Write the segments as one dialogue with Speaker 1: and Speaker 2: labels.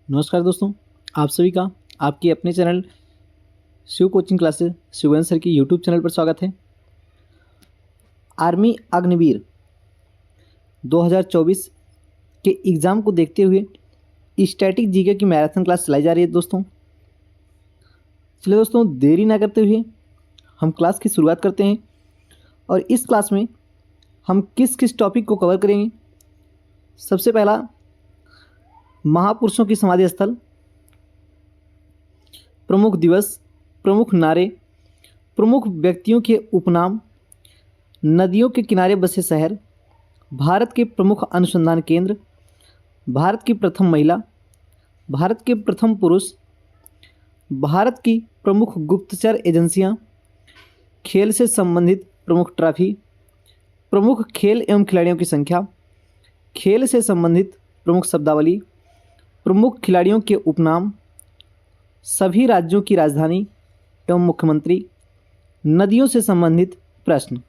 Speaker 1: नमस्कार दोस्तों, आप सभी का आपके अपने channel Shiv coaching classes Shivendra sir की यूट्यूब चैनल पर स्वागत है। आर्मी अग्निवीर 2024 के एग्ज़ाम को देखते हुए स्टैटिक जीके की मैराथन क्लास चलाई जा रही है दोस्तों। चलिए दोस्तों, देरी ना करते हुए हम क्लास की शुरुआत करते हैं और इस क्लास में हम किस किस टॉपिक को कवर करेंगे। सबसे पहला, महापुरुषों की समाधि स्थल, प्रमुख दिवस, प्रमुख नारे, प्रमुख व्यक्तियों के उपनाम, नदियों के किनारे बसे शहर, भारत के प्रमुख अनुसंधान केंद्र, भारत की प्रथम महिला, भारत के प्रथम पुरुष, भारत की प्रमुख गुप्तचर एजेंसियां, खेल से संबंधित प्रमुख ट्रॉफी, प्रमुख खेल एवं खिलाड़ियों की संख्या, खेल से संबंधित प्रमुख शब्दावली, प्रमुख खिलाड़ियों के उपनाम, सभी राज्यों की राजधानी एवं मुख्यमंत्री, नदियों से संबंधित प्रश्न,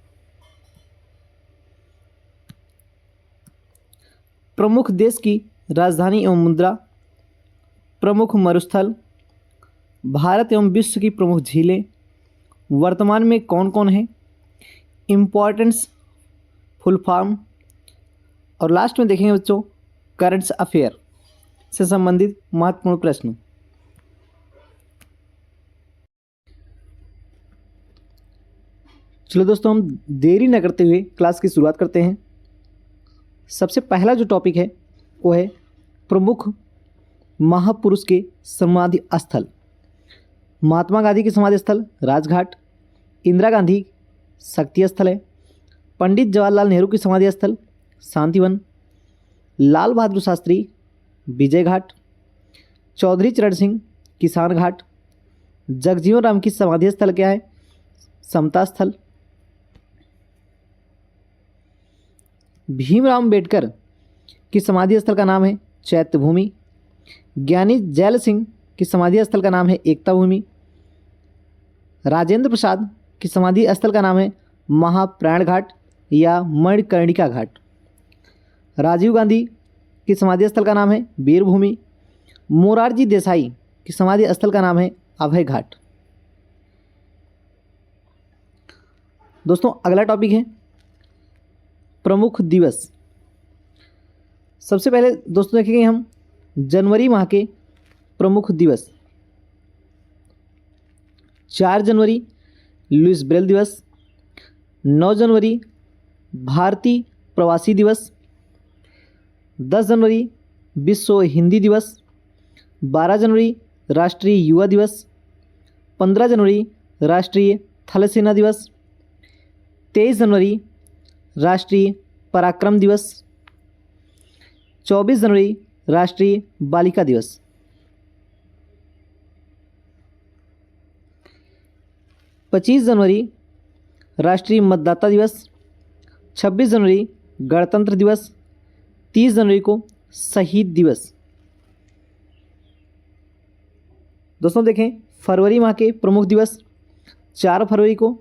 Speaker 1: प्रमुख देश की राजधानी एवं मुद्रा, प्रमुख मरुस्थल, भारत एवं विश्व की प्रमुख झीलें, वर्तमान में कौन कौन है, इम्पॉर्टेंस, फुल फॉर्म और लास्ट में देखेंगे बच्चों करंट अफेयर से संबंधित महत्वपूर्ण प्रश्न। चलो दोस्तों, हम देरी न करते हुए क्लास की शुरुआत करते हैं। सबसे पहला जो टॉपिक है वो है प्रमुख महापुरुष के समाधि स्थल। महात्मा गांधी की समाधि स्थल राजघाट, इंदिरा गांधी शक्ति स्थल है, पंडित जवाहरलाल नेहरू की समाधि स्थल शांतिवन, लाल बहादुर शास्त्री विजय घाट, चौधरी चरण सिंह किसान घाट, जगजीवन राम की समाधि स्थल क्या है, समता स्थल, भीमराव अम्बेडकर की समाधि स्थल का नाम है चैत्य भूमि, ज्ञानी जैल सिंह की समाधि स्थल का नाम है एकता भूमि, राजेंद्र प्रसाद की समाधि स्थल का नाम है महाप्राण घाट या मणिकर्णिका घाट, राजीव गांधी की समाधि स्थल का नाम है वीर भूमि, मोरारजी देसाई की समाधि स्थल का नाम है अभय घाट। दोस्तों, अगला टॉपिक है प्रमुख दिवस। सबसे पहले दोस्तों देखेंगे हम जनवरी माह के प्रमुख दिवस। 4 जनवरी लुइस ब्रेल दिवस, 9 जनवरी भारतीय प्रवासी दिवस, 10 जनवरी विश्व हिंदी दिवस, 12 जनवरी राष्ट्रीय युवा दिवस, 15 जनवरी राष्ट्रीय थल सेना दिवस, 23 जनवरी राष्ट्रीय पराक्रम दिवस, 24 जनवरी राष्ट्रीय बालिका दिवस, 25 जनवरी राष्ट्रीय मतदाता दिवस, 26 जनवरी गणतंत्र दिवस, 30 जनवरी को शहीद दिवस। दोस्तों देखें फरवरी माह के प्रमुख दिवस। 4 फरवरी को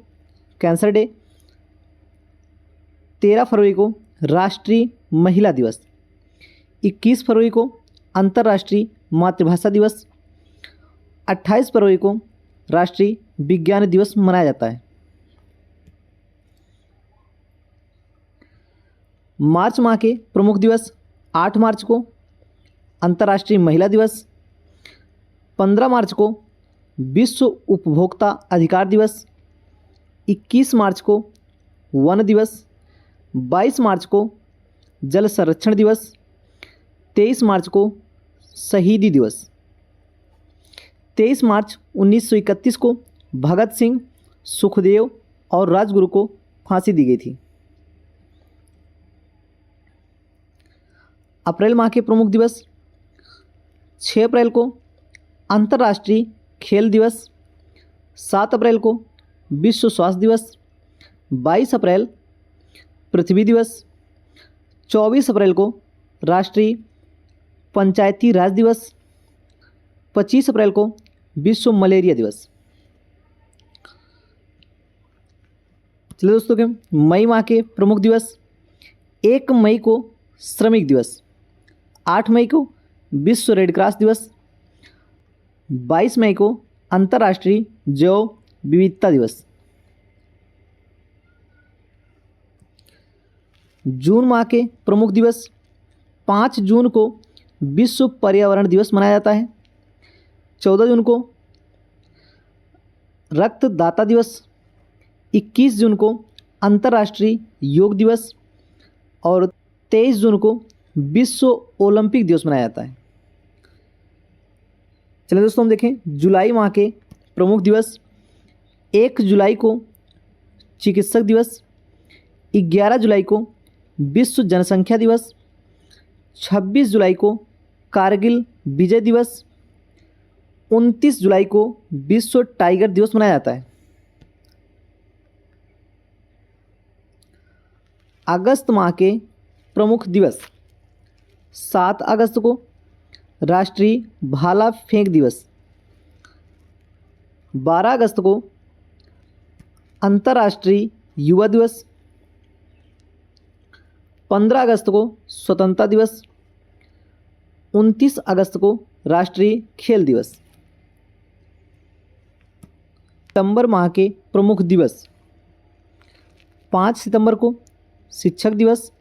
Speaker 1: कैंसर डे, 13 फरवरी को राष्ट्रीय महिला दिवस, 21 फरवरी को अंतर्राष्ट्रीय मातृभाषा दिवस, 28 फरवरी को राष्ट्रीय विज्ञान दिवस मनाया जाता है। मार्च माह के प्रमुख दिवस। 8 मार्च को अंतर्राष्ट्रीय महिला दिवस, 15 मार्च को विश्व उपभोक्ता अधिकार दिवस, 21 मार्च को वन दिवस, 22 मार्च को जल संरक्षण दिवस, 23 मार्च को शहीदी दिवस, 23 मार्च 1931 को भगत सिंह, सुखदेव और राजगुरु को फांसी दी गई थी। अप्रैल माह के प्रमुख दिवस। 6 अप्रैल को अंतर्राष्ट्रीय खेल दिवस, 7 अप्रैल को विश्व स्वास्थ्य दिवस, 22 अप्रैल पृथ्वी दिवस, 24 अप्रैल को राष्ट्रीय पंचायती राज दिवस, 25 अप्रैल को विश्व मलेरिया दिवस। चलिए दोस्तों के मई माह के प्रमुख दिवस। 1 मई को श्रमिक दिवस, 8 मई को विश्व रेड क्रॉस दिवस। 22 मई को अंतर्राष्ट्रीय जैव विविधता दिवस। जून माह के प्रमुख दिवस। 5 जून को विश्व पर्यावरण दिवस मनाया जाता है। 14 जून को रक्तदाता दिवस। 21 जून को अंतर्राष्ट्रीय योग दिवस और 23 जून को विश्व ओलंपिक दिवस मनाया जाता है। चलिए दोस्तों हम देखें जुलाई माह के प्रमुख दिवस। 1 जुलाई को चिकित्सक दिवस। 11 जुलाई को विश्व जनसंख्या दिवस। 26 जुलाई को कारगिल विजय दिवस। 29 जुलाई को विश्व टाइगर दिवस मनाया जाता है। अगस्त माह के प्रमुख दिवस। 7 अगस्त को राष्ट्रीय भाला फेंक दिवस। 12 अगस्त को अंतर्राष्ट्रीय युवा दिवस। 15 अगस्त को स्वतंत्रता दिवस। 29 अगस्त को राष्ट्रीय खेल दिवस। सितंबर माह के प्रमुख दिवस। 5 सितंबर को शिक्षक दिवस।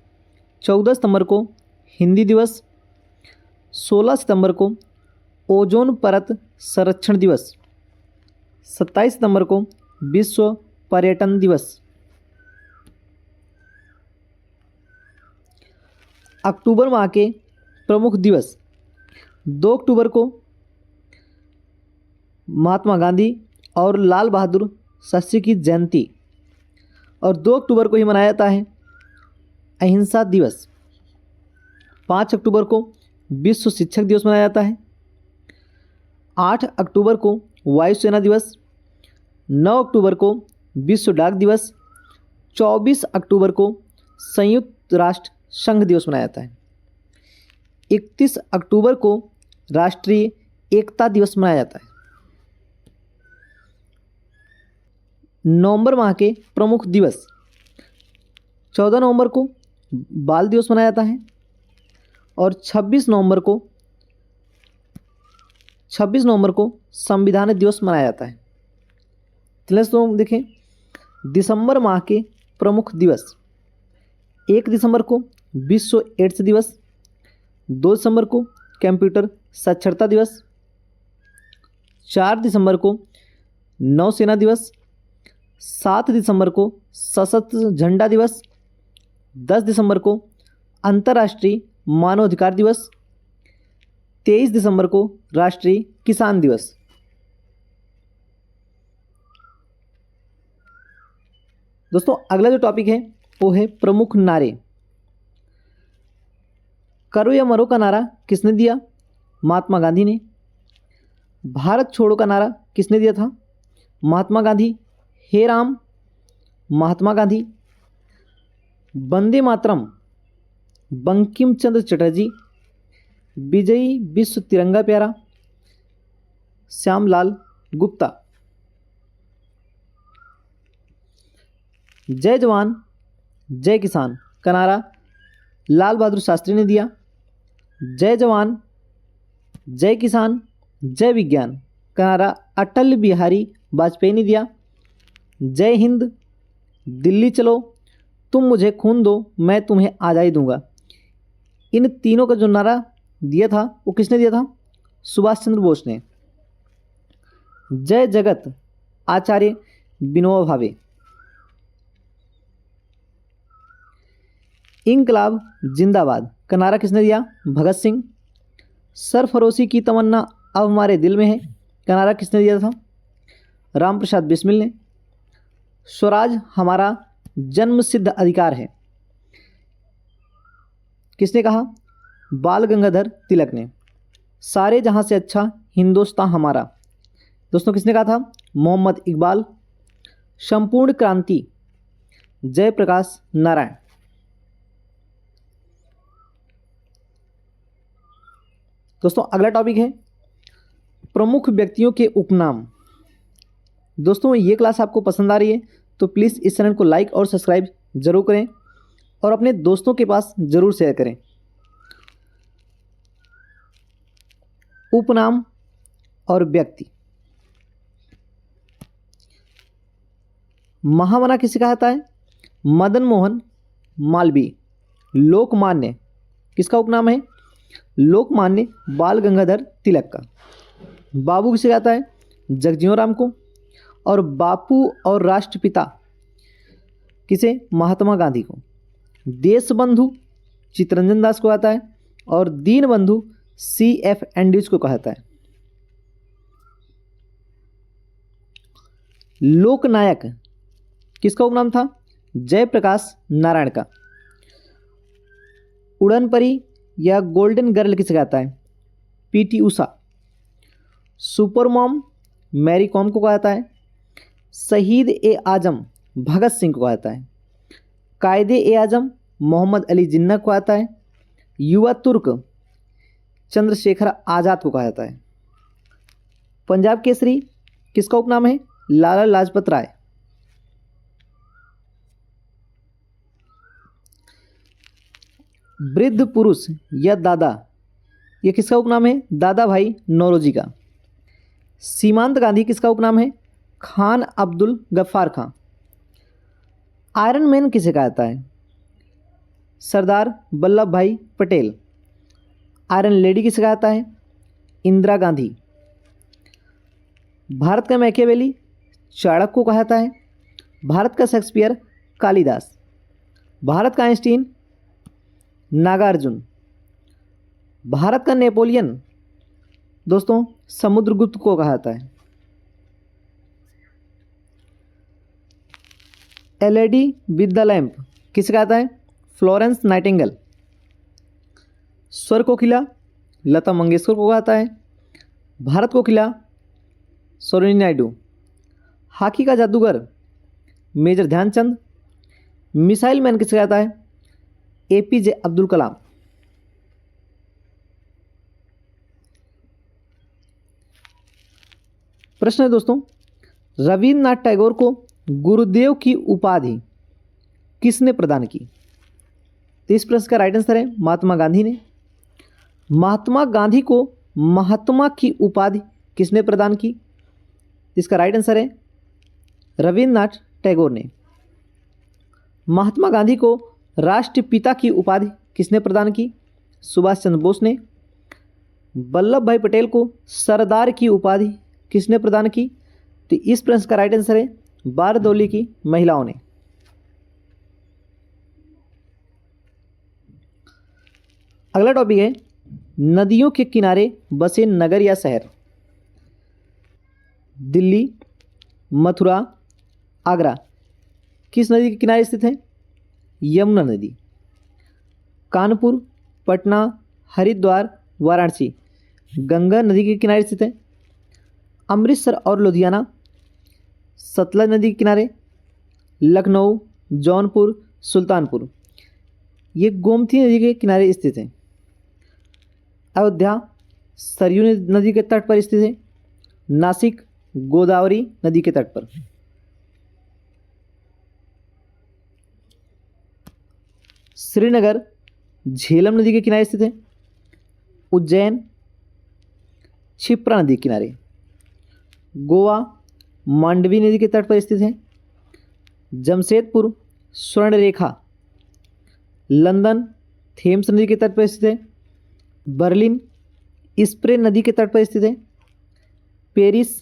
Speaker 1: 14 सितंबर को हिंदी दिवस। 16 सितंबर को ओजोन परत संरक्षण दिवस। 27 सितंबर को विश्व पर्यटन दिवस। अक्टूबर माह के प्रमुख दिवस। 2 अक्टूबर को महात्मा गांधी और लाल बहादुर शास्त्री की जयंती और 2 अक्टूबर को ही मनाया जाता है अहिंसा दिवस। 5 अक्टूबर को विश्व शिक्षक दिवस मनाया जाता है। 8 अक्टूबर को वायुसेना दिवस। 9 अक्टूबर को विश्व डाक दिवस। 24 अक्टूबर को संयुक्त राष्ट्र संघ दिवस मनाया जाता है। 31 अक्टूबर को राष्ट्रीय एकता दिवस मनाया जाता है। नवंबर माह के प्रमुख दिवस। 14 नवंबर को बाल दिवस मनाया जाता है और 26 नवंबर को संविधान दिवस मनाया जाता है। चलिए तो हम देखें दिसंबर माह के प्रमुख दिवस। 1 दिसंबर को विश्व एड्स दिवस। 2 दिसंबर को कंप्यूटर साक्षरता दिवस। 4 दिसंबर को नौसेना दिवस। 7 दिसंबर को सशस्त्र झंडा दिवस। 10 दिसंबर को अंतर्राष्ट्रीय मानवाधिकार दिवस। 23 दिसंबर को राष्ट्रीय किसान दिवस। दोस्तों अगला जो टॉपिक है वो है प्रमुख नारे। करो या मरो का नारा किसने दिया? महात्मा गांधी ने। भारत छोड़ो का नारा किसने दिया था? महात्मा गांधी। हे राम, महात्मा गांधी। वंदे मातरम, बंकिम चंद्र चटर्जी। विजयी विश्व तिरंगा प्यारा, श्यामलाल गुप्ता। जय जवान जय किसान का नारा लाल बहादुर शास्त्री ने दिया। जय जवान जय किसान जय विज्ञान का नारा अटल बिहारी वाजपेयी ने दिया। जय हिंद, दिल्ली चलो, तुम मुझे खून दो मैं तुम्हें आज़ादी दूंगा, इन तीनों का जो नारा दिया था वो किसने दिया था? सुभाष चंद्र बोस ने। जय जगत आचार्य विनोबा भावे। इनकलाब जिंदाबाद का नारा किसने दिया? भगत सिंह। सरफरोशी की तमन्ना अब हमारे दिल में है का नारा किसने दिया था? राम प्रसाद बिस्मिल ने। स्वराज हमारा जन्म सिद्ध अधिकार है किसने कहा? बाल गंगाधर तिलक ने। सारे जहां से अच्छा हिंदुस्तान हमारा दोस्तों किसने कहा था? मोहम्मद इकबाल। संपूर्ण क्रांति जयप्रकाश नारायण। दोस्तों अगला टॉपिक है प्रमुख व्यक्तियों के उपनाम। दोस्तों ये क्लास आपको पसंद आ रही है तो प्लीज़ इस चैनल को लाइक और सब्सक्राइब जरूर करें और अपने दोस्तों के पास ज़रूर शेयर करें। उपनाम और व्यक्ति। महामना किसे कहा जाता है? मदन मोहन मालवीय। लोकमान्य किसका उपनाम है? लोकमान्य बाल गंगाधर तिलक का। बाबू किसे कहता है? जगजीवन राम को। और बापू और राष्ट्रपिता किसे? महात्मा गांधी को। देशबंधु चित्तरंजन दास को आता है और दीनबंधु CF एंड्रयूज को कहता है। लोकनायक किसका उपनाम था? जयप्रकाश नारायण का। उड़न परी या गोल्डन गर्ल किसे कहता है? PT Usha. Super mom Mary com को कहता है। शहीद ए आजम भगत सिंह को कहता है। कायदे ए आजम मोहम्मद अली जिन्ना को कहता है। युवा तुर्क चंद्रशेखर आज़ाद को कहा जाता है। पंजाब केसरी किसका उपनाम है? लाला लाजपत राय। वृद्ध पुरुष या दादा ये किसका उपनाम है? दादा भाई नौरोजी का। सीमांत गांधी किसका उपनाम है? खान अब्दुल गफ्फार खां। आयरन मैन किसे कहा जाता है? सरदार वल्लभ भाई पटेल। आयरन लेडी किसे कहा जाता है? इंदिरा गांधी। भारत का मैकियावेली चाणक्य को कहा जाता है। भारत का शेक्सपियर कालिदास। भारत का आइंस्टीन नागार्जुन। भारत का नेपोलियन दोस्तों समुद्रगुप्त को कहा जाता है। LED विद द लैंप किसे कहा जाता है? Florence Nightingale. स्वर कोकिला लता मंगेशकर को कहा जाता है। भारत कोकिला सरोजिनी नायडू। हॉकी का जादूगर मेजर ध्यानचंद। मिसाइल मैन किसे कहता है? APJ अब्दुल कलाम। प्रश्न है दोस्तों, रविन्द्रनाथ टैगोर को गुरुदेव की उपाधि किसने प्रदान की? तो इस प्रश्न का राइट आंसर है महात्मा गांधी ने। महात्मा गांधी को महात्मा की उपाधि किसने प्रदान की? इसका राइट आंसर है रविन्द्रनाथ टैगोर ने। महात्मा गांधी को राष्ट्रपिता की उपाधि किसने प्रदान की? सुभाष चंद्र बोस ने। वल्लभ भाई पटेल को सरदार की उपाधि किसने प्रदान की? तो इस प्रश्न का राइट आंसर है बारदौली की महिलाओं ने। अगला टॉपिक है नदियों के किनारे बसे नगर या शहर। दिल्ली, मथुरा, आगरा किस नदी के किनारे स्थित है? यमुना नदी। कानपुर, पटना, हरिद्वार, वाराणसी गंगा नदी के किनारे स्थित है। अमृतसर और लुधियाना सतलज नदी के किनारे। लखनऊ, जौनपुर, सुल्तानपुर ये गोमती नदी के किनारे स्थित है। अयोध्या सरयू नदी के तट पर स्थित है। नासिक गोदावरी नदी के तट पर। श्रीनगर झेलम नदी के किनारे स्थित है। उज्जैन क्षिप्रा नदी के किनारे। गोवा मांडवी नदी के तट पर स्थित है। जमशेदपुर स्वर्णरेखा। लंदन थेम्स नदी के तट पर स्थित है। बर्लिन स्प्रे नदी के तट पर स्थित है। पेरिस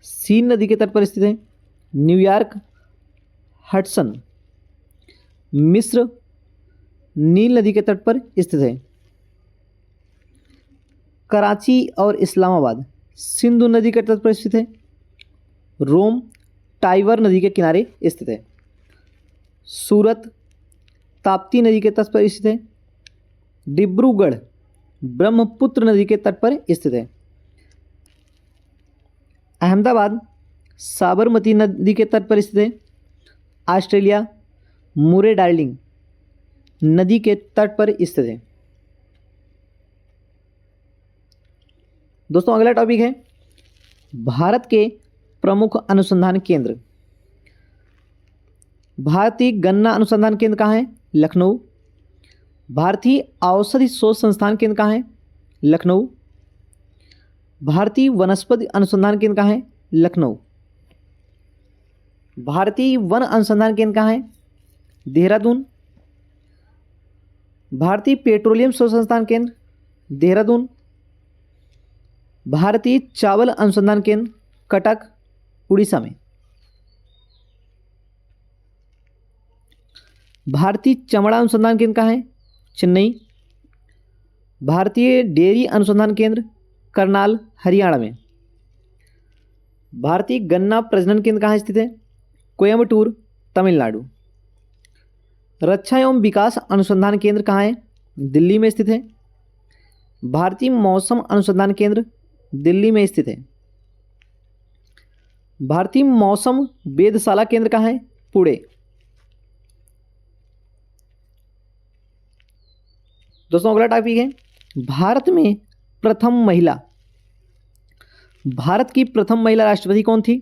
Speaker 1: सीन नदी के तट पर स्थित है। न्यूयॉर्क हडसन मिस्र नील नदी के तट पर स्थित है। कराची और इस्लामाबाद सिंधु नदी के तट पर स्थित है। रोम टाइबर नदी के किनारे स्थित है। सूरत ताप्ती नदी के तट पर स्थित है। डिब्रूगढ़ ब्रह्मपुत्र नदी के तट पर स्थित है। अहमदाबाद साबरमती नदी के तट पर स्थित है। ऑस्ट्रेलिया मुरे डार्लिंग नदी के तट पर स्थित है। दोस्तों अगला टॉपिक है भारत के प्रमुख अनुसंधान केंद्र। भारतीय गन्ना अनुसंधान केंद्र कहाँ है? लखनऊ। भारतीय औषधि शोध संस्थान केंद्र कहाँ है? लखनऊ। भारतीय वनस्पति अनुसंधान केंद्र कहाँ है? लखनऊ। भारतीय वन अनुसंधान केंद्र कहाँ है? देहरादून। भारतीय पेट्रोलियम शोध संस्थान केंद्र देहरादून। भारतीय चावल अनुसंधान केंद्र कटक, उड़ीसा में। भारतीय चमड़ा अनुसंधान केंद्र कहाँ है? चेन्नई। भारतीय डेयरी अनुसंधान केंद्र करनाल, हरियाणा में। भारतीय गन्ना प्रजनन केंद्र कहाँ स्थित है? कोयम्बटूर, तमिलनाडु। रक्षा एवं विकास अनुसंधान केंद्र कहाँ है? दिल्ली में स्थित है। भारतीय मौसम अनुसंधान केंद्र दिल्ली में स्थित है। भारतीय मौसम वेधशाला केंद्र कहाँ है? पुणे। दोस्तों अगला टॉपिक है भारत में प्रथम महिला। भारत की प्रथम महिला राष्ट्रपति कौन थी?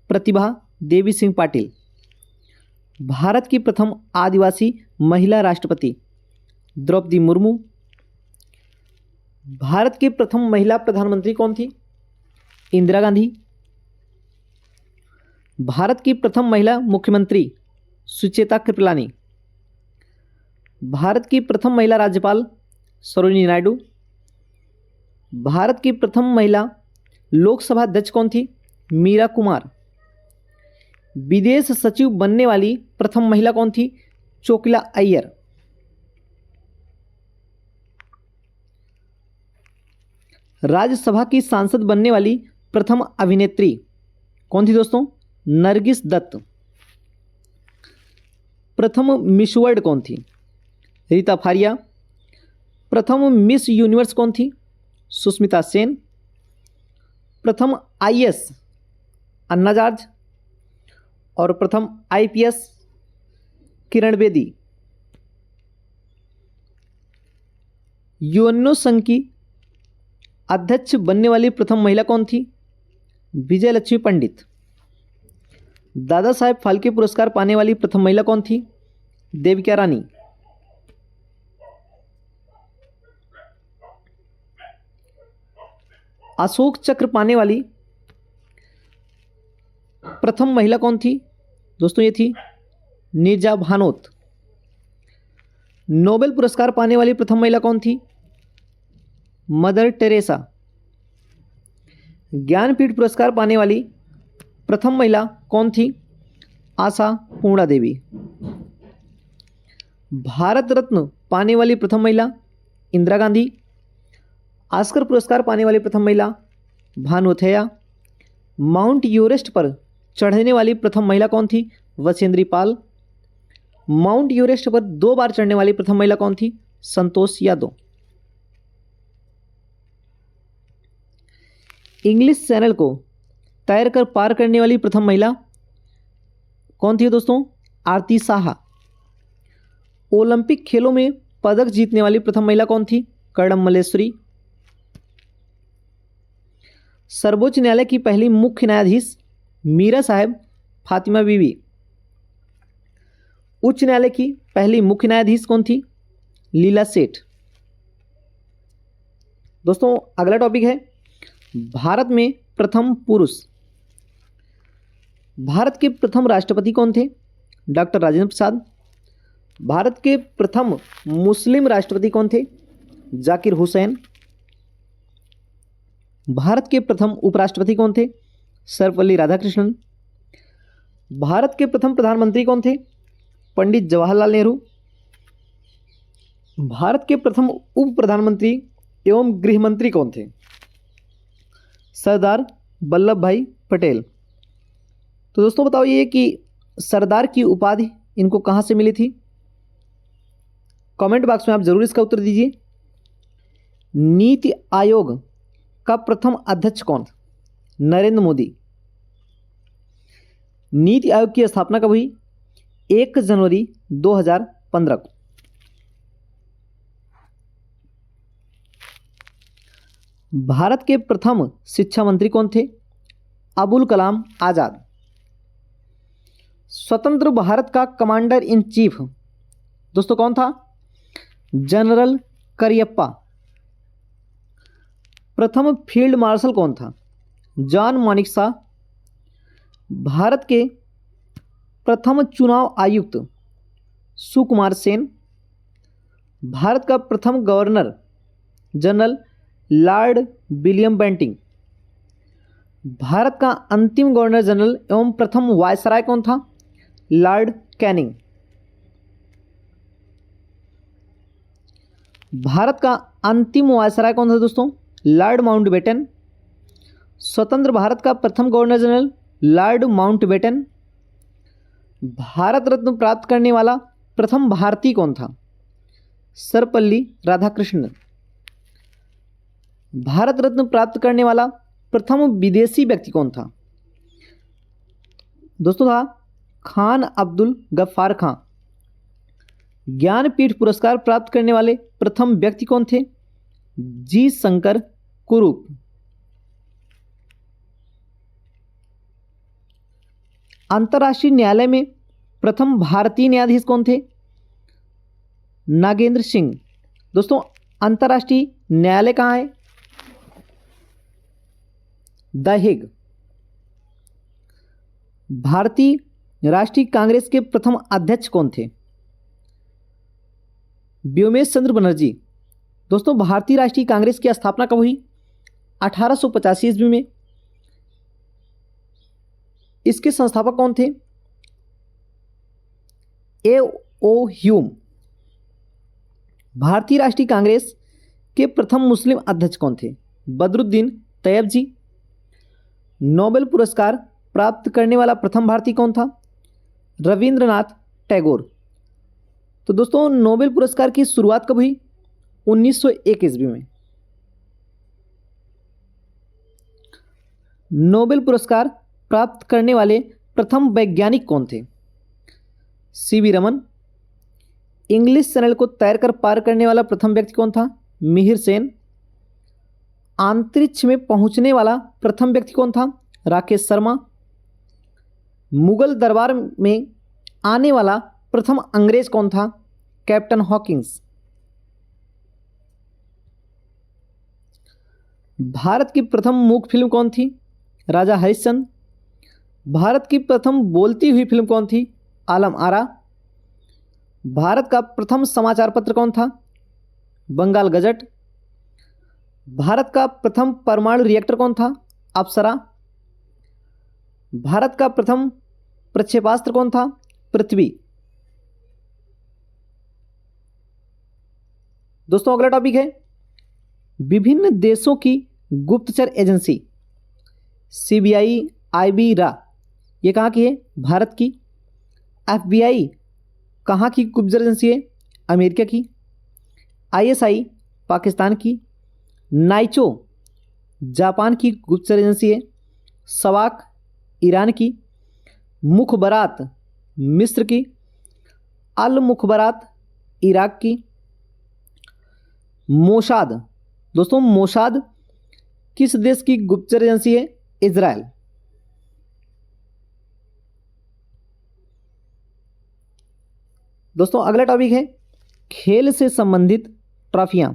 Speaker 1: प्रतिभा देवी सिंह पाटिल। भारत की प्रथम आदिवासी महिला राष्ट्रपति द्रौपदी मुर्मू। भारत की प्रथम महिला प्रधानमंत्री कौन थी? इंदिरा गांधी। भारत की प्रथम महिला मुख्यमंत्री सुचेता कृपलानी। भारत की प्रथम महिला राज्यपाल सरोजिनी नायडू। भारत की प्रथम महिला लोकसभा अध्यक्ष कौन थी? मीरा कुमार। विदेश सचिव बनने वाली प्रथम महिला कौन थी? चोकिला अय्यर। राज्यसभा की सांसद बनने वाली प्रथम अभिनेत्री कौन थी दोस्तों? नरगिस दत्त। प्रथम मिस वर्ल्ड कौन थी? रीता फारिया। प्रथम मिस यूनिवर्स कौन थी? सुष्मिता सेन। प्रथम आईएएस अन्ना जॉर्ज। और प्रथम आईपीएस किरण बेदी। यूएनओ संघ की अध्यक्ष बनने वाली प्रथम महिला कौन थी? विजय लक्ष्मी पंडित। दादा साहेब फाल्के पुरस्कार पाने वाली प्रथम महिला कौन थी? देविका रानी। अशोक चक्र पाने वाली प्रथम महिला कौन थी? दोस्तों ये थी नीरजा भानोत। नोबेल पुरस्कार पाने वाली प्रथम महिला कौन थी? Mother Teresa. ज्ञानपीठ पुरस्कार पाने वाली प्रथम महिला कौन थी? आशा पूर्णा देवी। भारत रत्न पाने वाली प्रथम महिला इंदिरा गांधी। ऑस्कर पुरस्कार पाने वाली प्रथम महिला भानुथैया। माउंट एवरेस्ट पर चढ़ने वाली प्रथम महिला कौन थी? वसेंद्री पाल। माउंट एवरेस्ट पर 2 बार चढ़ने वाली प्रथम महिला कौन थी? संतोष यादव। इंग्लिश चैनल को तैरकर पार करने वाली प्रथम महिला कौन थी दोस्तों? आरती साहा। ओलंपिक खेलों में पदक जीतने वाली प्रथम महिला कौन थी? कर्णम मल्लेश्वरी। सर्वोच्च न्यायालय की पहली मुख्य न्यायाधीश मीरा साहब फातिमा बीवी। उच्च न्यायालय की पहली मुख्य न्यायाधीश कौन थी? लीला सेठ। दोस्तों अगला टॉपिक है भारत में प्रथम पुरुष। भारत के प्रथम राष्ट्रपति कौन थे? डॉक्टर राजेंद्र प्रसाद। भारत के प्रथम मुस्लिम राष्ट्रपति कौन थे? जाकिर हुसैन। भारत के प्रथम उपराष्ट्रपति कौन थे? सर्वपल्ली राधाकृष्णन। भारत के प्रथम प्रधानमंत्री कौन थे? पंडित जवाहरलाल नेहरू। भारत के प्रथम उप प्रधानमंत्री एवं गृह मंत्री कौन थे? सरदार वल्लभ भाई पटेल। तो दोस्तों बताओ ये कि सरदार की उपाधि इनको कहाँ से मिली थी? कमेंट बॉक्स में आप जरूर इसका उत्तर दीजिए। नीति आयोग का प्रथम अध्यक्ष कौन था? नरेंद्र मोदी। नीति आयोग की स्थापना कब हुई? 1 जनवरी 2015 को। भारत के प्रथम शिक्षा मंत्री कौन थे? अबुल कलाम आजाद। स्वतंत्र भारत का कमांडर इन चीफ दोस्तों कौन था? जनरल करियप्पा। प्रथम फील्ड मार्शल कौन था? जॉन मानेकशॉ। भारत के प्रथम चुनाव आयुक्त सुकुमार सेन। भारत का प्रथम governor general lord William Bentinck. Bharat का अंतिम गवर्नर जनरल एवं प्रथम वायसराय कौन था? Lord Canning. भारत का अंतिम वायसराय कौन था दोस्तों? Lord Mountbatten. स्वतंत्र भारत का प्रथम governor general lord Mountbatten. Bharat Ratna प्राप्त करने वाला प्रथम भारतीय कौन था? सर्वपल्ली राधाकृष्णन। भारत रत्न प्राप्त करने वाला प्रथम विदेशी व्यक्ति कौन था? दोस्तों था खान अब्दुल गफ्फार खां। ज्ञानपीठ पुरस्कार प्राप्त करने वाले प्रथम व्यक्ति कौन थे? जी शंकर कुरूप। अंतर्राष्ट्रीय न्यायालय में प्रथम भारतीय न्यायाधीश कौन थे? नागेंद्र सिंह। दोस्तों अंतर्राष्ट्रीय न्यायालय कहाँ है? The Hague. भारतीय राष्ट्रीय कांग्रेस के प्रथम अध्यक्ष कौन थे? व्योमेश चंद्र बनर्जी। दोस्तों भारतीय राष्ट्रीय कांग्रेस की स्थापना कब हुई? 1885 ईस्वी में। इसके संस्थापक कौन थे? ए ओ ह्यूम। भारतीय राष्ट्रीय कांग्रेस के प्रथम मुस्लिम अध्यक्ष कौन थे? बदरुद्दीन तैयब जी। नोबेल पुरस्कार प्राप्त करने वाला प्रथम भारतीय कौन था? रविंद्रनाथ टैगोर। तो दोस्तों नोबेल पुरस्कार की शुरुआत कब हुई? 1901 ईस्वी में। नोबेल पुरस्कार प्राप्त करने वाले प्रथम वैज्ञानिक कौन थे? सीवी रमन। इंग्लिश चैनल को तैरकर पार करने वाला प्रथम व्यक्ति कौन था? मिहिर सेन। अंतरिक्ष में पहुंचने वाला प्रथम व्यक्ति कौन था? राकेश शर्मा। मुगल दरबार में आने वाला प्रथम अंग्रेज कौन था? Captain Hawkins. भारत की प्रथम मूक फिल्म कौन थी? राजा हरिश्चंद्र। भारत की प्रथम बोलती हुई फिल्म कौन थी? आलम आरा। भारत का प्रथम समाचार पत्र कौन था? बंगाल गजट। भारत का प्रथम परमाणु रिएक्टर कौन था? अप्सरा। भारत का प्रथम प्रक्षेपास्त्र कौन था? पृथ्वी। दोस्तों अगला टॉपिक है विभिन्न देशों की गुप्तचर एजेंसी। सीबीआई, आईबी, रा, ये कहाँ की है? भारत की। एफबीआई कहाँ की गुप्तचर एजेंसी है? अमेरिका की। आईएसआई पाकिस्तान की। नाइचो जापान की गुप्तचर एजेंसी है। सवाक ईरान की। मुखबरात मिस्र की। अल मुखबरात इराक की। मोसाद, दोस्तों मोसाद किस देश की गुप्तचर एजेंसी है? इजराइल। दोस्तों अगला टॉपिक है खेल से संबंधित ट्रॉफियां।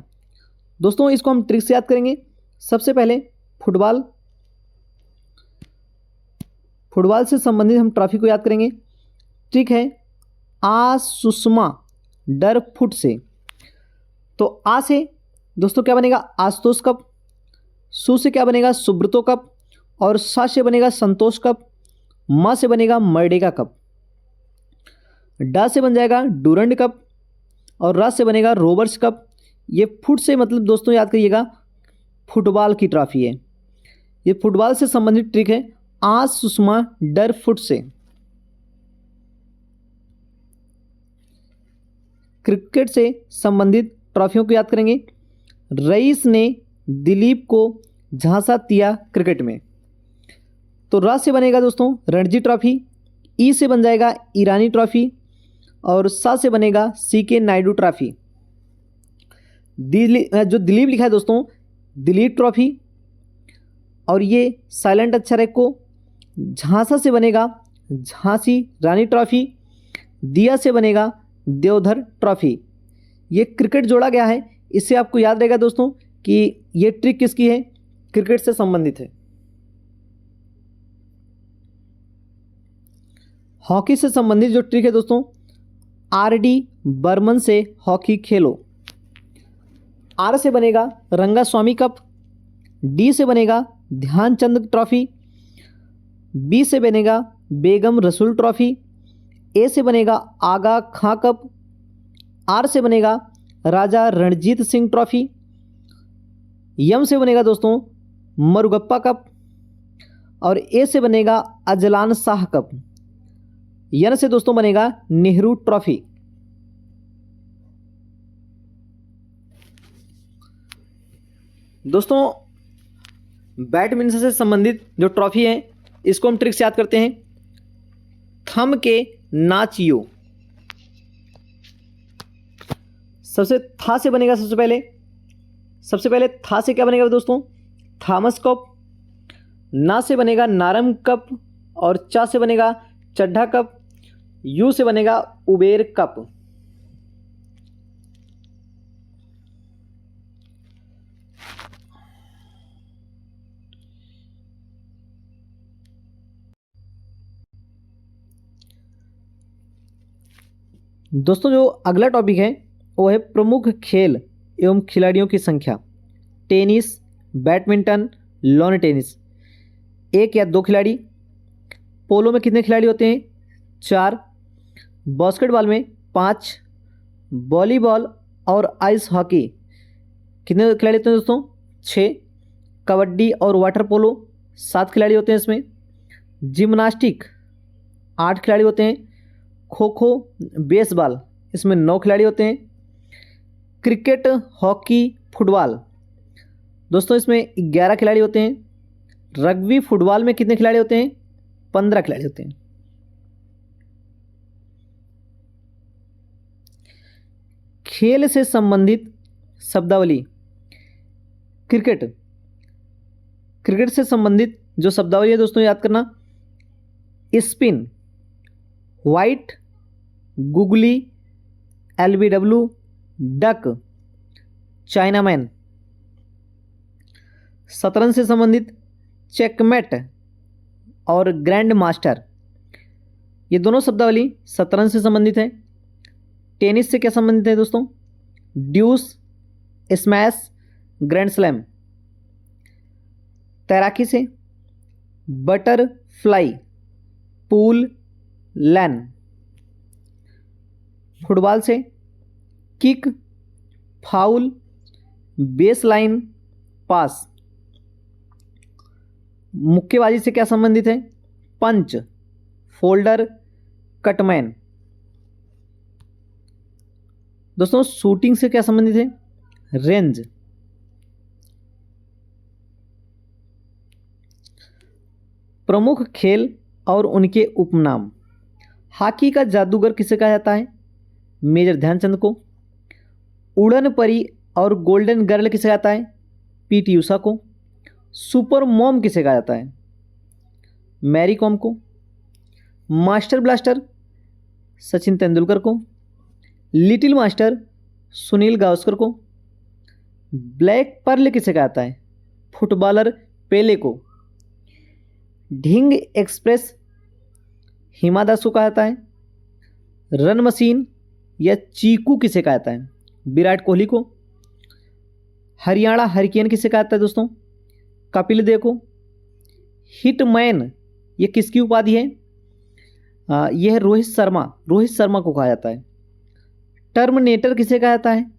Speaker 1: दोस्तों इसको हम ट्रिक से याद करेंगे। सबसे पहले फुटबॉल। फुटबॉल से संबंधित हम ट्रॉफी को याद करेंगे। ट्रिक है आ सुषमा डर फुट से। तो आ से दोस्तों क्या बनेगा? आशुतोष कप। सु से क्या बनेगा? सुब्रतो कप। और सा से बनेगा संतोष कप। मा से बनेगा मर्डेगा कप। डा से बन जाएगा डूरंड कप। और रा से बनेगा रोबर्ट्स कप। ये फुट से मतलब दोस्तों याद करिएगा फुटबॉल की ट्रॉफी है। ये फुटबॉल से संबंधित ट्रिक है आ सुषमा डर फुट से। क्रिकेट से संबंधित ट्रॉफियों को याद करेंगे। रईस ने दिलीप को झांसा दिया क्रिकेट में। तो रा से बनेगा दोस्तों रणजी ट्रॉफी। ई से बन जाएगा ईरानी ट्रॉफी। और सा से बनेगा सीके नायडू ट्रॉफी। जो दिलीप लिखा है दोस्तों दिलीप ट्रॉफी। और ये साइलेंट अक्षर है को। झांसा से बनेगा झांसी रानी ट्रॉफी। दिया से बनेगा देवधर ट्रॉफी। ये क्रिकेट जोड़ा गया है। इससे आपको याद रहेगा दोस्तों कि ये ट्रिक किसकी है? क्रिकेट से संबंधित है। हॉकी से संबंधित जो ट्रिक है दोस्तों, आर.डी. बर्मन से हॉकी खेलो। आर से बनेगा रंगास्वामी कप, डी से बनेगा ध्यानचंद ट्रॉफी, बी से बनेगा बेगम रसूल ट्रॉफी, ए से बनेगा आगा खां कप, आर से बनेगा राजा रणजीत सिंह ट्रॉफी, यम से बनेगा दोस्तों मरुगप्पा कप, और ए से बनेगा अजलान शाह कप, यन से दोस्तों बनेगा नेहरू ट्रॉफी। दोस्तों बैडमिंटन से संबंधित जो ट्रॉफी है इसको हम ट्रिक से याद करते हैं। थम के नाचियो, सबसे था से बनेगा सबसे पहले था से क्या बनेगा दोस्तों, थॉमस कप, ना से बनेगा नारम कप, और चा से बनेगा चड्ढा कप, यू से बनेगा उबेर कप। दोस्तों जो अगला टॉपिक है वो है प्रमुख खेल एवं खिलाड़ियों की संख्या। टेनिस, बैडमिंटन, लॉन टेनिस, एक या दो खिलाड़ी। पोलो में कितने खिलाड़ी होते हैं, 4। बास्केटबॉल में 5। वॉलीबॉल और आइस हॉकी कितने खिलाड़ी होते हैं दोस्तों, 6। कबड्डी और वाटर पोलो 7 खिलाड़ी होते हैं इसमें। जिम्नास्टिक 8 खिलाड़ी होते हैं। खो खो, बेसबॉल इसमें 9 खिलाड़ी होते हैं। क्रिकेट, हॉकी, फुटबॉल दोस्तों इसमें 11 खिलाड़ी होते हैं। रग्बी फुटबॉल में कितने खिलाड़ी होते हैं, 15 खिलाड़ी होते हैं। खेल से संबंधित शब्दावली। क्रिकेट से संबंधित जो शब्दावली है दोस्तों याद करना, spin, white, googly, LBW, duck, chinaman. शतरंज से संबंधित चेकमेट और ग्रैंड मास्टर, ये दोनों शब्दावली शतरंज से संबंधित है। टेनिस से क्या संबंधित है दोस्तों, ड्यूस, स्मैश, ग्रैंड स्लैम। तैराकी से बटरफ्लाई, पूल, लैन। फुटबॉल से किक, फाउल, बेस लाइन, पास। मुक्केबाजी से क्या संबंधित है, पंच, फोल्डर, कटमैन। दोस्तों शूटिंग से क्या संबंधित है, रेंज। प्रमुख खेल और उनके उपनाम। हॉकी का जादूगर किसे कहा जाता है, मेजर ध्यानचंद को। उड़न परी और गोल्डन गर्ल किसे कहा जाता है, पीटी उषा को। सुपर मॉम किसे कहा जाता है, मैरी कॉम को। मास्टर ब्लास्टर सचिन तेंदुलकर को। लिटिल मास्टर सुनील गावस्कर को। ब्लैक पर्ल किसे कहा जाता है, फुटबॉलर पेले को। ढिंग एक्सप्रेस हिमा दास को कहा जाता है। रन मशीन या चीकू किसे कहा जाता है, विराट कोहली को। हरियाणा हरिकेन किसे कहा जाता है दोस्तों, कपिल देव को। हिटमैन ये किसकी उपाधि है, यह है रोहित शर्मा को कहा जाता है। टर्मिनेटर किसे कहा जाता है,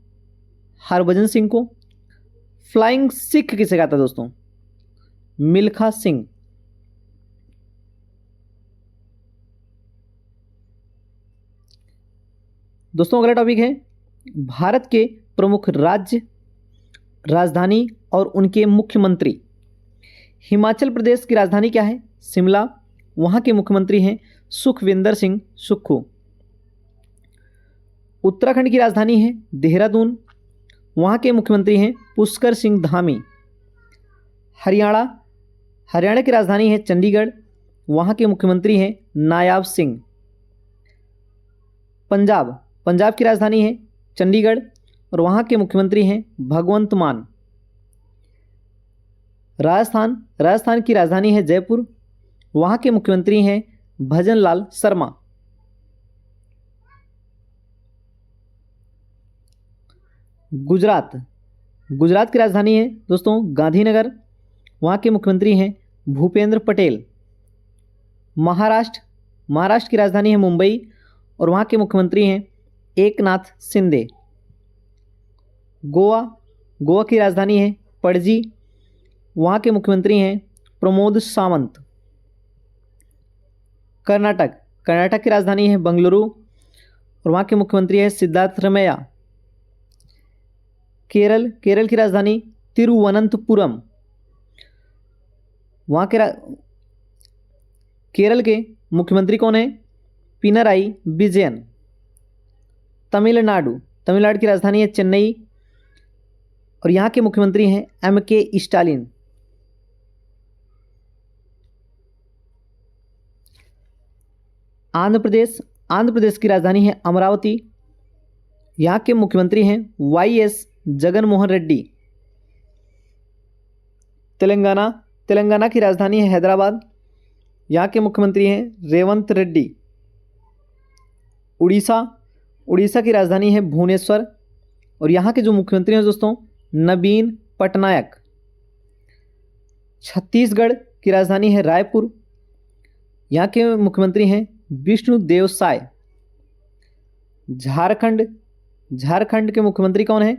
Speaker 1: हरभजन सिंह को। फ्लाइंग सिख किसे कहता है दोस्तों, मिल्खा सिंह। दोस्तों अगला टॉपिक है भारत के प्रमुख राज्य, राजधानी और उनके मुख्यमंत्री। हिमाचल प्रदेश की राजधानी क्या है, शिमला। वहाँ के मुख्यमंत्री हैं सुखविंदर सिंह सुक्खू। उत्तराखंड की राजधानी है देहरादून। वहाँ के मुख्यमंत्री हैं पुष्कर सिंह धामी। हरियाणा की राजधानी है चंडीगढ़। वहाँ के मुख्यमंत्री हैं नायाब सिंह। पंजाब की राजधानी है चंडीगढ़ और वहाँ के मुख्यमंत्री हैं भगवंत मान। राजस्थान की राजधानी है जयपुर। वहाँ के मुख्यमंत्री हैं भजनलाल शर्मा। गुजरात की राजधानी है दोस्तों गांधीनगर। वहाँ के मुख्यमंत्री हैं भूपेंद्र पटेल। महाराष्ट्र की राजधानी है मुंबई और वहाँ के मुख्यमंत्री हैं एकनाथ शिंदे। गोवा की राजधानी है पणजी। वहाँ के मुख्यमंत्री हैं प्रमोद सावंत। कर्नाटक की राजधानी है बेंगलुरु और वहाँ के मुख्यमंत्री हैं सिद्धारमैया। केरल की राजधानी तिरुवनंतपुरम। वहाँ के केरल के मुख्यमंत्री कौन है? पिनराई विजयन। तमिलनाडु की राजधानी है चेन्नई और यहाँ के मुख्यमंत्री हैं M.K. स्टालिन। आंध्र प्रदेश की राजधानी है अमरावती। यहाँ के मुख्यमंत्री हैं Y.S. जगनमोहन रेड्डी। तेलंगाना की राजधानी है हैदराबाद। यहाँ के मुख्यमंत्री हैं रेवंत रेड्डी। उड़ीसा की राजधानी है भुवनेश्वर और यहाँ के जो मुख्यमंत्री हैं दोस्तों नवीन पटनायक। छत्तीसगढ़ की राजधानी है रायपुर। यहाँ के मुख्यमंत्री हैं विष्णुदेव साय। झारखंड के मुख्यमंत्री कौन है?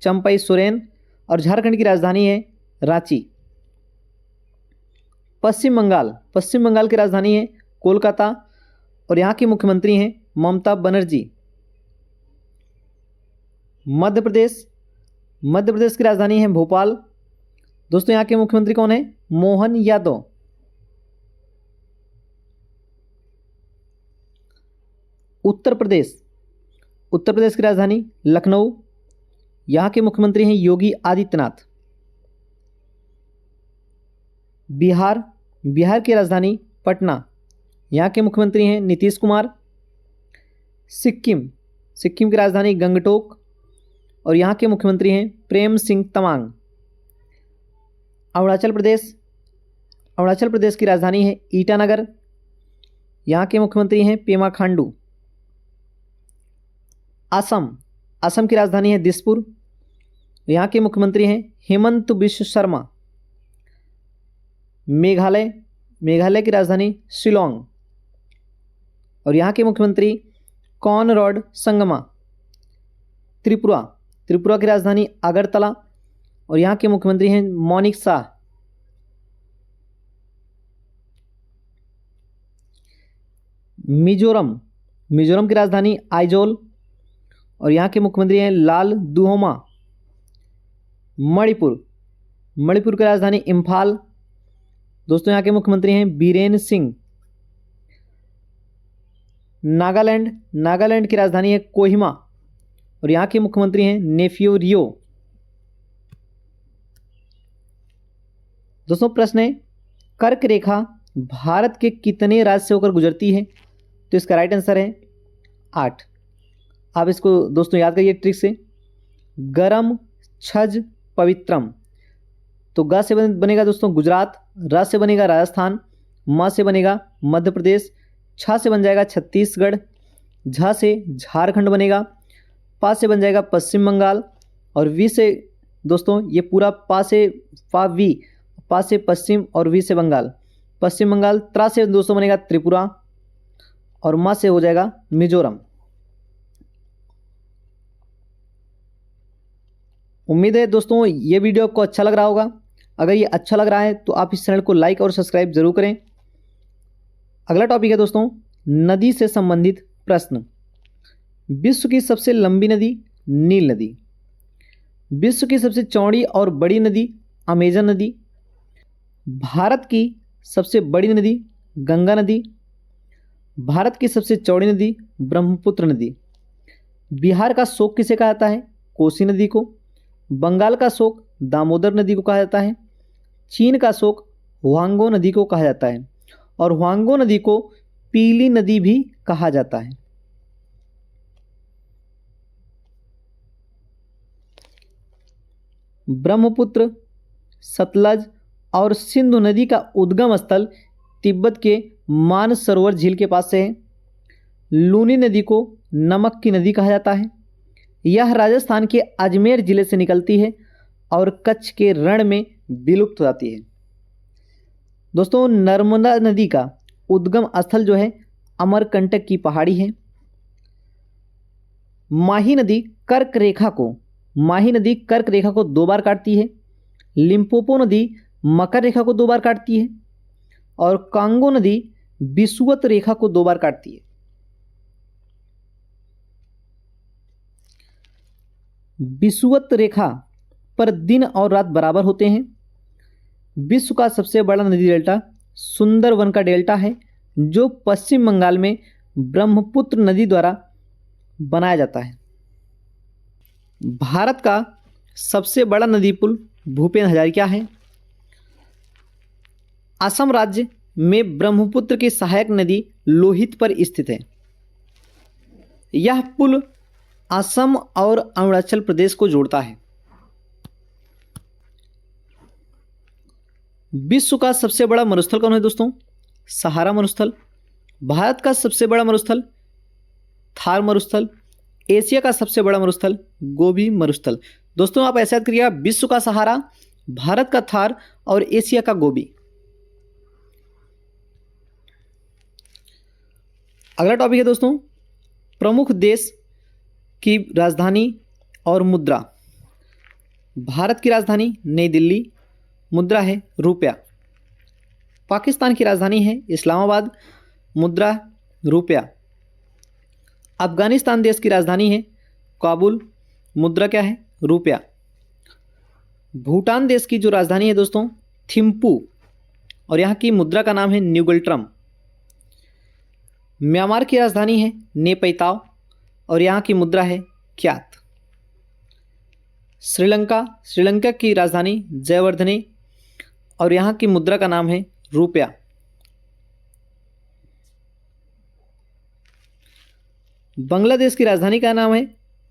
Speaker 1: चंपई सोरेन और झारखंड की राजधानी है रांची। पश्चिम बंगाल की राजधानी है कोलकाता और यहाँ के मुख्यमंत्री हैं ममता बनर्जी। मध्य प्रदेश की राजधानी है भोपाल। दोस्तों यहाँ के मुख्यमंत्री कौन है? मोहन यादव। उत्तर प्रदेश की राजधानी लखनऊ। यहाँ के मुख्यमंत्री हैं योगी आदित्यनाथ। बिहार की राजधानी पटना। यहाँ के मुख्यमंत्री हैं नीतीश कुमार। सिक्किम की राजधानी गंगटोक और यहाँ के मुख्यमंत्री हैं प्रेम सिंह तमांग। अरुणाचल प्रदेश की राजधानी है ईटानगर। यहाँ के मुख्यमंत्री हैं पेमा खांडू। असम की राजधानी है दिसपुर। यहाँ के मुख्यमंत्री हैं हेमंत बिश्व शर्मा। मेघालय की राजधानी शिलोंग और यहाँ के मुख्यमंत्री कॉनरॉड संगमा। त्रिपुरा की राजधानी अगरतला और यहाँ के मुख्यमंत्री हैं मौनिक शाह। मिजोरम की राजधानी आइजोल और यहाँ के मुख्यमंत्री हैं लाल दुहोमा। मणिपुर की राजधानी इम्फाल। दोस्तों यहाँ के मुख्यमंत्री हैं बीरेन सिंह। नागालैंड की राजधानी है कोहिमा और यहाँ के मुख्यमंत्री हैं नेफ्यू रियो। दोस्तों प्रश्न है कर्क रेखा भारत के कितने राज्य से होकर गुजरती है? तो इसका राइट आंसर है 8। आप इसको दोस्तों याद करिए ट्रिक से। गरम छज पवित्रम। तो ग से बनेगा दोस्तों गुजरात, र से बनेगा राजस्थान, म से बनेगा मध्य प्रदेश, छ से बन जाएगा छत्तीसगढ़, झ से झारखंड बनेगा, पा से बन जाएगा पश्चिम बंगाल और वी से दोस्तों ये पूरा पा से पश्चिम और वी से बंगाल, पश्चिम बंगाल। त्रा से दोस्तों बनेगा त्रिपुरा और मा से हो जाएगा मिजोरम। उम्मीद है दोस्तों ये वीडियो आपको अच्छा लग रहा होगा। अगर ये अच्छा लग रहा है तो आप इस चैनल को लाइक और सब्सक्राइब जरूर करें। अगला टॉपिक है दोस्तों नदी से संबंधित प्रश्न। विश्व की सबसे लंबी नदी नील नदी। विश्व की सबसे चौड़ी और बड़ी नदी अमेजन नदी। भारत की सबसे बड़ी नदी गंगा नदी। भारत की सबसे चौड़ी नदी ब्रह्मपुत्र नदी। बिहार का शोक किसे कहा जाता है? कोसी नदी को। बंगाल का शोक दामोदर नदी को कहा जाता है। चीन का शोक हुआंगो नदी को कहा जाता है और हुआंगो नदी को पीली नदी भी कहा जाता है। ब्रह्मपुत्र, सतलज और सिंधु नदी का उद्गम स्थल तिब्बत के मानसरोवर झील के पास से है। लूनी नदी को नमक की नदी कहा जाता है। यह राजस्थान के अजमेर जिले से निकलती है और कच्छ के रण में विलुप्त हो जाती है। दोस्तों, नर्मदा नदी का उद्गम स्थल जो है अमरकंटक की पहाड़ी है। माही नदी कर्क रेखा को 2 बार काटती है। लिम्पोपो नदी मकर रेखा को 2 बार काटती है और कांगो नदी विषुवत रेखा को 2 बार काटती है। विषुवत रेखा पर दिन और रात बराबर होते हैं। विश्व का सबसे बड़ा नदी डेल्टा सुंदरवन का डेल्टा है, जो पश्चिम बंगाल में ब्रह्मपुत्र नदी द्वारा बनाया जाता है। भारत का सबसे बड़ा नदी पुल भूपेन हजारिका है। असम राज्य में ब्रह्मपुत्र की सहायक नदी लोहित पर स्थित है। यह पुल असम और अरुणाचल प्रदेश को जोड़ता है। विश्व का सबसे बड़ा मरुस्थल कौन है दोस्तों? सहारा मरुस्थल। भारत का सबसे बड़ा मरुस्थल थार मरुस्थल। एशिया का सबसे बड़ा मरुस्थल गोबी मरुस्थल। दोस्तों, आप ऐसा याद करिएगा, विश्व का सहारा, भारत का थार और एशिया का गोबी। अगला टॉपिक है दोस्तों, प्रमुख देश की राजधानी और मुद्रा। भारत की राजधानी नई दिल्ली, मुद्रा है रुपया। पाकिस्तान की राजधानी है इस्लामाबाद, मुद्रा रुपया। अफगानिस्तान देश की राजधानी है काबुल, मुद्रा क्या है? रुपया। भूटान देश की जो राजधानी है दोस्तों थिम्पू, और यहाँ की मुद्रा का नाम है न्यूगल्ट्रम। म्यांमार की राजधानी है नेपैताव और यहाँ की मुद्रा है क्यात। श्रीलंका की राजधानी जयवर्धने और यहाँ की मुद्रा का नाम है रुपया। बांग्लादेश की राजधानी का नाम है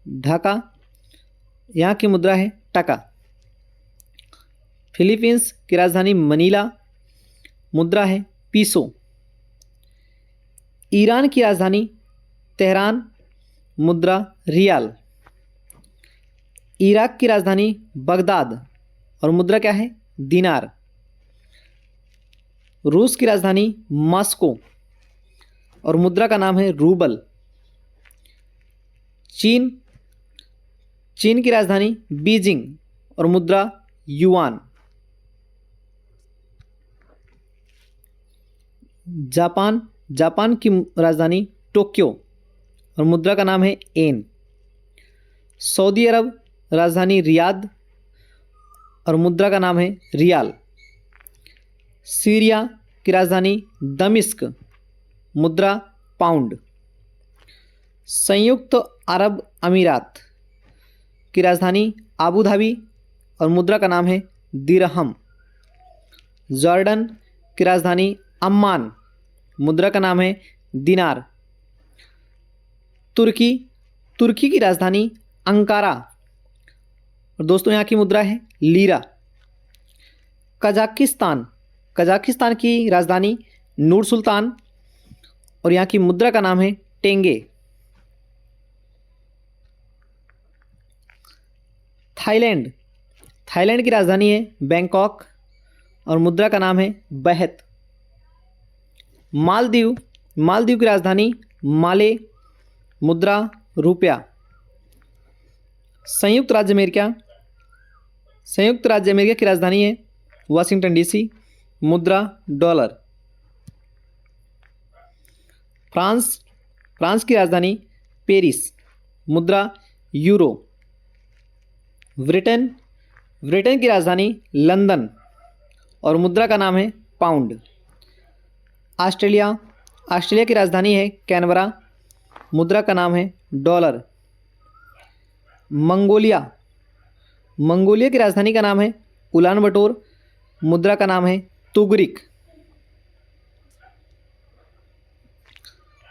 Speaker 1: ढाका, यहाँ की मुद्रा है टका। फिलीपींस की राजधानी मनीला, मुद्रा है पीसो। ईरान की राजधानी तेहरान, मुद्रा रियाल। इराक की राजधानी बगदाद और मुद्रा क्या है? दिनार। रूस की राजधानी मॉस्को और मुद्रा का नाम है रूबल। चीन की राजधानी बीजिंग और मुद्रा युआन। जापान की राजधानी टोक्यो और मुद्रा का नाम है एन। सऊदी अरब राजधानी रियाद और मुद्रा का नाम है रियाल। सीरिया की राजधानी दमिश्क, मुद्रा पाउंड। संयुक्त अरब अमीरात की राजधानी आबू धाबी और मुद्रा का नाम है दिरहम। जॉर्डन की राजधानी अम्मान, मुद्रा का नाम है दिनार। तुर्की की राजधानी अंकारा और दोस्तों यहाँ की मुद्रा है लीरा। कजाकिस्तान की राजधानी नूर सुल्तान और यहाँ की मुद्रा का नाम है टेंगे। थाईलैंड की राजधानी है बैंकॉक और मुद्रा का नाम है बहत। मालदीव की राजधानी माले, मुद्रा रुपया। संयुक्त राज्य अमेरिका की राजधानी है वाशिंगटन डीसी, मुद्रा डॉलर। फ्रांस की राजधानी पेरिस, मुद्रा यूरो। ब्रिटेन की राजधानी लंदन और मुद्रा का नाम है पाउंड। ऑस्ट्रेलिया की राजधानी है कैनबरा, मुद्रा का नाम है डॉलर। मंगोलिया की राजधानी का नाम है उलान बटोर, मुद्रा का नाम है तुगरिक।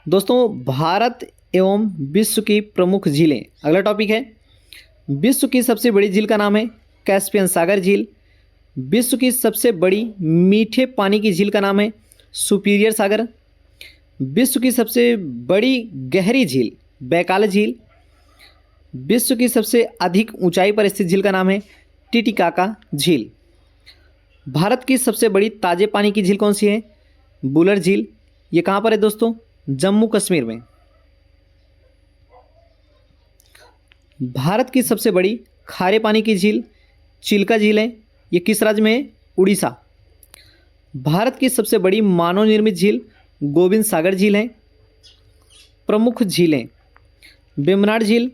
Speaker 1: दोस्तों, भारत एवं विश्व की प्रमुख झीलें। अगला टॉपिक है, विश्व की सबसे बड़ी झील का नाम है कैस्पियन सागर झील। विश्व की सबसे बड़ी मीठे पानी की झील का नाम है सुपीरियर सागर। विश्व की सबसे बड़ी गहरी झील बैकाल झील। विश्व की सबसे अधिक ऊंचाई पर स्थित झील का नाम है टिटिकाका झील। भारत की सबसे बड़ी ताजे पानी की झील कौन सी है? बुलर झील। ये कहाँ पर है दोस्तों? जम्मू कश्मीर में। भारत की सबसे बड़ी खारे पानी की झील चिल्का झील है। ये किस राज्य में है? उड़ीसा। भारत की सबसे बड़ी मानव निर्मित झील गोविंद सागर झील है। प्रमुख झीलें वेम्बनाड झील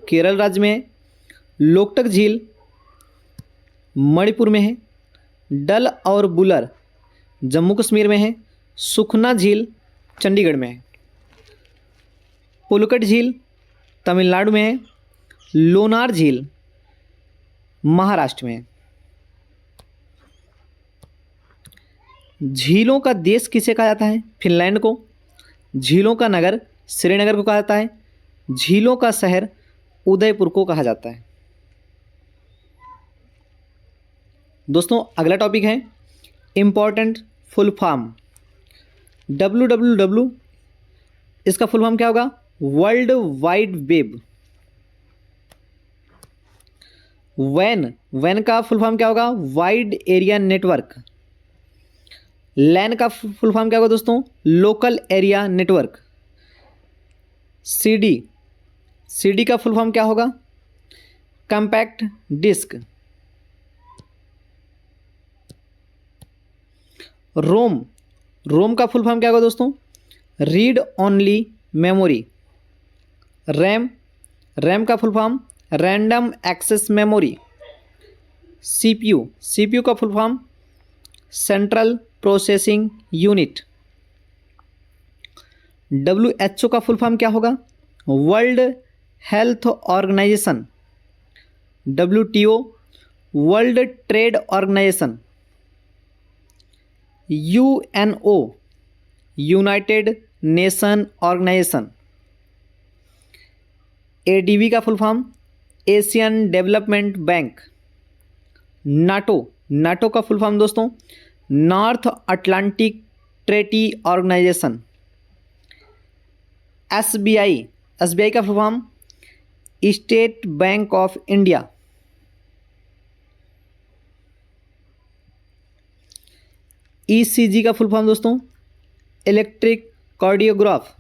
Speaker 1: केरल राज्य में है। लोकटक झील मणिपुर में है। डल और बुलर जम्मू कश्मीर में है। सुखना झील चंडीगढ़ में है। पुलकट झील तमिलनाडु में है। लोनार झील महाराष्ट्र में है। झीलों का देश किसे कहा जाता है? फिनलैंड को। झीलों का नगर श्रीनगर को कहा जाता है। झीलों का शहर उदयपुर को कहा जाता है। दोस्तों अगला टॉपिक है इम्पॉर्टेंट फुल फॉर्म। WWW इसका फुल फॉर्म क्या होगा? World wide web. वैन का फुल फॉर्म क्या होगा? Wide area network. लैन का फुल फॉर्म क्या होगा दोस्तों? Local area network. CD का फुल फॉर्म क्या होगा? Compact disc. रोम का फुल फॉर्म क्या होगा दोस्तों? Read only memory. रैम का full form random access memory. CPU का full form central processing unit. WHO का फुल फॉर्म क्या होगा? World Health Organization. WTO World Trade Organization. UNO United Nation Organization. ADB का full form Asian Development Bank. NATO का full form दोस्तों North Atlantic Treaty Organization. SBI का full form State Bank of India. ECG का full form दोस्तों electric cardiograph.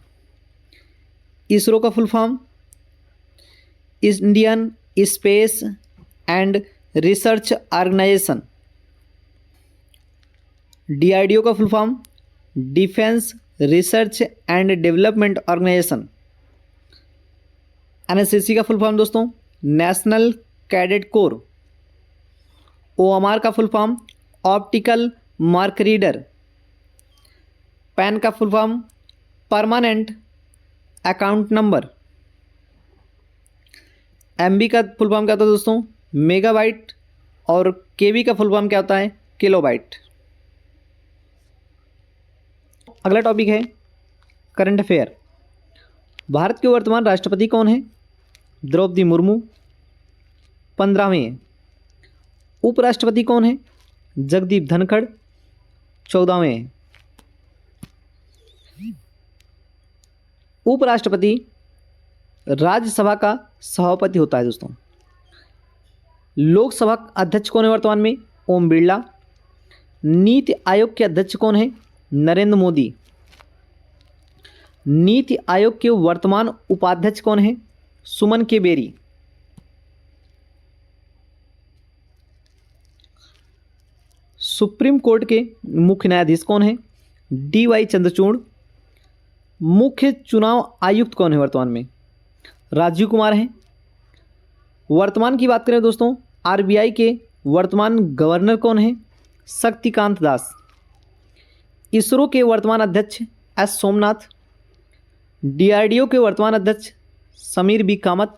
Speaker 1: ISRO का full form Indian space and research organisation. DRDO का full form defence research and development organisation. NSCC का full form दोस्तों national cadet corps. OMR का full form optical mark reader. PAN का full form permanent account number. MB का full form क्या होता है दोस्तों? मेगाबाइट। और KB का फुल फॉर्म क्या होता है? किलोबाइट। अगला टॉपिक है करंट अफेयर। भारत के वर्तमान राष्ट्रपति कौन है? द्रौपदी मुर्मू 15वें हैं। उपराष्ट्रपति कौन है? जगदीप धनखड़ 14वें हैं। उपराष्ट्रपति राज्यसभा का सभापति होता है दोस्तों। लोकसभा अध्यक्ष कौन है वर्तमान में? ओम बिरला। नीति आयोग के अध्यक्ष कौन है? नरेंद्र मोदी। नीति आयोग के वर्तमान उपाध्यक्ष कौन है? सुमन के बेरी। सुप्रीम कोर्ट के मुख्य न्यायाधीश कौन है? DY चंद्रचूड़। मुख्य चुनाव आयुक्त कौन है वर्तमान में? राजीव कुमार हैं। वर्तमान की बात करें दोस्तों RBI के वर्तमान गवर्नर कौन है? शक्तिकांत दास। इसरो के वर्तमान अध्यक्ष S सोमनाथ। DRDO के वर्तमान अध्यक्ष समीर बी कामत।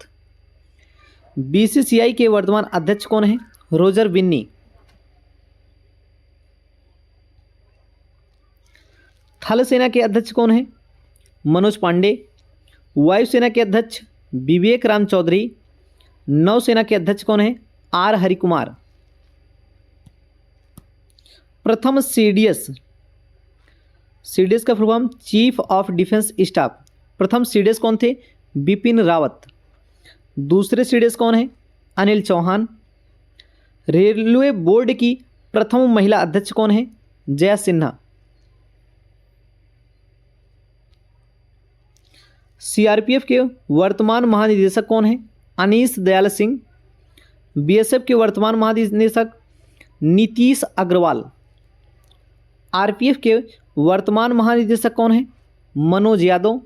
Speaker 1: BCCI के वर्तमान अध्यक्ष कौन है? रोजर बिन्नी। थल सेना के अध्यक्ष कौन है? मनोज पांडे। वायुसेना के अध्यक्ष विवेक राम चौधरी। नौसेना के अध्यक्ष कौन है? R हरिकुमार। प्रथम सीडीएस, सीडीएस का full form chief of defence staff, प्रथम सीडीएस कौन थे? बिपिन रावत। दूसरे सीडीएस कौन है? अनिल चौहान। रेलवे बोर्ड की प्रथम महिला अध्यक्ष कौन है? जया सिन्हा। सीआरपीएफ के वर्तमान महानिदेशक कौन है? अनीश दयाल सिंह। बीएसएफ के वर्तमान महानिदेशक नीतीश अग्रवाल। आरपीएफ के वर्तमान महानिदेशक कौन है? मनोज यादव।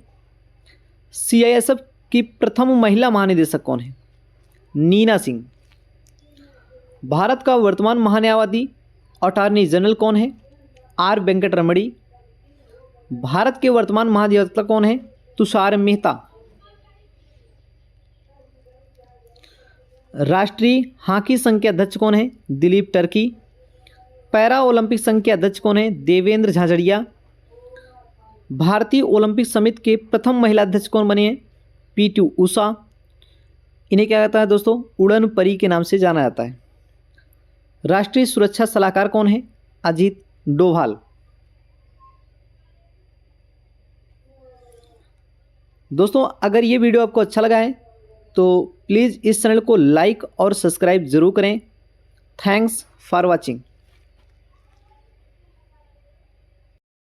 Speaker 1: सीआईएसएफ की प्रथम महिला महानिदेशक कौन है? नीना सिंह। भारत का वर्तमान महान्यायवादी अटॉर्नी जनरल कौन है? आर वेंकट रमणी। भारत के वर्तमान महाधिवक्ता कौन है? तुषार मेहता। राष्ट्रीय हॉकी संघ के अध्यक्ष कौन है? दिलीप टर्की। पैरा ओलंपिक संघ के अध्यक्ष कौन है? देवेंद्र झाझड़िया। भारतीय ओलंपिक समिति के प्रथम महिला अध्यक्ष कौन बने हैं? पीटी उषा। इन्हें क्या कहता है दोस्तों? उड़न परी के नाम से जाना जाता है। राष्ट्रीय सुरक्षा सलाहकार कौन है? अजीत डोभाल। दोस्तों अगर ये वीडियो आपको अच्छा लगा है तो प्लीज़ इस चैनल को लाइक और सब्सक्राइब ज़रूर करें। Thanks for watching.